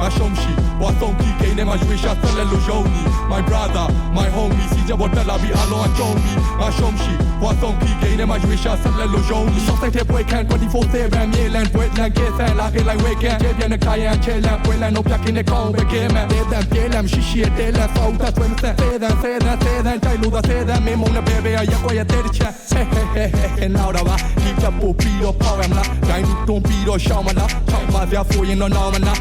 ငါရှုံးရှိဘွာဆုံးပြီးကိန်းထဲမှာရွေးရှာဆက်လက်လို့ယုံနီ My brother my homie စီကြပေါ်တက်လာပြီးအလုံးအကျုံးပြီးငါရှုံးရှိဘွာဆုံးပြီးကိန်းထဲမှာရွေးရှာဆက်လက်လို့ယုံနီစောက်တဲ့ပွဲခံ24/7မြေလန်ပွဲလန်ကဲဆန်လာခဲ့လိုက်ဝဲကန်ချဲပြန်တဲ့ခိုင်ရန်ချဲလန်ပွဲလန်တော့ပြကင်းတဲ့ကောင်းပဲကဲမန်တဲ့တန်ပြဲလန်ရှိရှိတဲ့လက်ဖောက်တဲ့ဆွဲမစဲတဲ့တိုက်လို့တဲ့မင်းမုံနဲ့ဘဲဘဲရက်ွက်ရတဲ့ချက်ဟဲနောက်တော့ပါဒီကပိုပြီးတော့ပေါက်ရမလားဒိုင်းလူတွန်းပြီးတော့ရှောင်းမလားချောက်ပါပြဖို့ရင်တော့နောက်မလား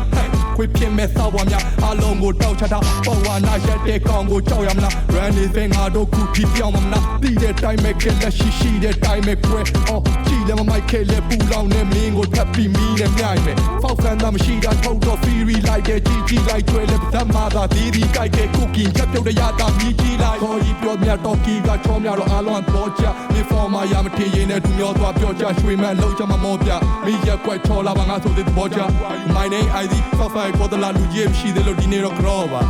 ခွေဖြစ်မဲ့စောက်ပွားများအလုံးကိုတောက်ချတာပေါ်ဝါနာရက်တဲ့ကောင်ကိုကြောက်ရမလား Run this thing ငါတို့ခုပြီးပြောင်းမလားပြီးတဲ့တိုင်းမဲ့ကလက်ရှိတဲ့တိုင်းမဲ့ခွဲအော်ကြည့်လည်းမမိုက်ခဲလဲပူလောင်နေမင်းကိုထပ်ပြီးမီးနဲ့မြိုင်မယ်ဖောက်ဆန်းတာမရှိတာထုတ်တော့ Fury လိုက်တဲ့ကြီးလိုက်ကျွဲလဲပတ်သက်မှာသာဒီကြိုက်တဲ့ကုကင်ချက်ပြုတ်တဲ့ရတာမြည်ကြီးလိုက်ခေါ်ကြီးပြောမြတ်တော့ကီကချောမြတော့အလုံးတော့ကြနေဖော်မှာရမထင်ရင်နဲ့သူမျိုးသွားပြောကြရွှေမန်းလုံးချမှာမောပြမိရက်ကွက်ချောလာပါငါဆိုတဲ့ဘောကြ My name ID Software ကိုတလာလူကြီးရှိတယ်လို့ဒီနေ့တော့ကြောပါ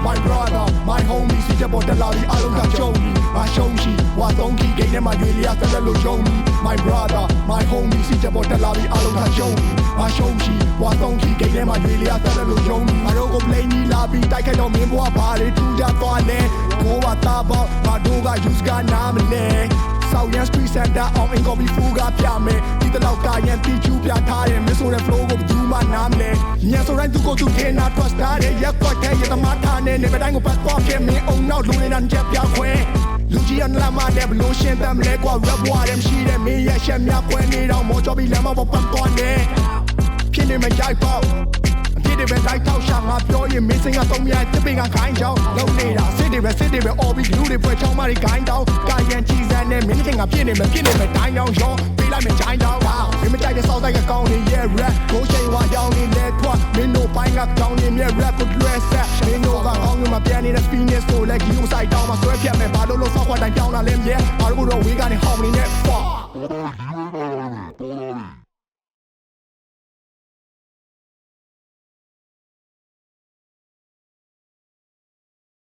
My brother my homie စီချက်ပေါ်တက်လာပြီးအလုံးကကြုံပြီးငါရှုံးရှိဝါသုံးခီဂိမ်းထဲမှာရွေးလျာဆက်လက်လို့ယုံပြီး My brother my homie စီချက်ပေါ်တက်လာပြီးအလုံးကကြုံပြီးငါရှုံးရှိဝါသုံးခီဂိမ်းထဲမှာရွေးလျာဆက်လက်လို့ယုံပြီးငါတို့ကို play နီးလာပြီးတိုက်ခိုက်တော့မင်းဘွားဘာတွေထူကြသွားလဲကိုဝါသားပေါငါတို့က use ကနားမလဲSouth Yan Street Center on in copy ဖူးကပြမယ်ဒီတလောက်ကရန်တီကျူးပြထားတယ်မဆိုတဲ့ flow ကိုဘူးမှနားမလဲညဆိုတိုင်းသူကိုသူထင်တာ trust ထားတယ်ရက်ကွက်တဲ့ရသမားထားနေနေပတိုင်းကိုပတ်သွားခဲ့မင်းအောင်နောက်လူနေတန်းချက်ပြခွဲလူကြီးအနလာမတဲ့ဘလို့ရှင်းတမ်းလဲကွာ rap ဝါတယ်ရှိတယ်မင်းရဲ့ရှက်များခွဲနေတော့မောချပြီးလမ်းမပေါ်ပတ်သွားနေဖြစ်နေမကြိုက်ပေါ့ဒီပဲလိုက်ထောက်ရှာငါပြောရင်မင်းစင်ကသုံးမြတ်တစ်ပင်ကခိုင်းချောင်းလုံးနေတာစစ်တွေပဲအော်ပြီးလူတွေပွဲချောင်းမတွေခိုင်းတောင်းကာယံကြီးစမ်းနဲ့မင်းစင်ကပြည့်နေမယ်တိုင်းရောင်းရောပေးလိုက်မယ်ချိုင်းတောင်းမင်းမကြိုက်တဲ့စောက်တိုက်ကကောင်းနေရဲ့ rap ကိုရှိန်ဝါရောင်းနေလဲထွက်မင်းတို့ပိုင်းကကောင်းနေမြဲ rap ကို dress set မင်းတို့ကကောင်းနေမှာပြန်နေတဲ့ spinning ကိုလည်းကြီးကိုစိုက်တောင်းမှာဆွဲဖြတ်မယ်ဘာလို့လို့စောက်ခွက်တိုင်းပြောင်းလာလဲမြဲဘာလို့တော့ဝေးကနေဟောင်းနေနဲ့ fuck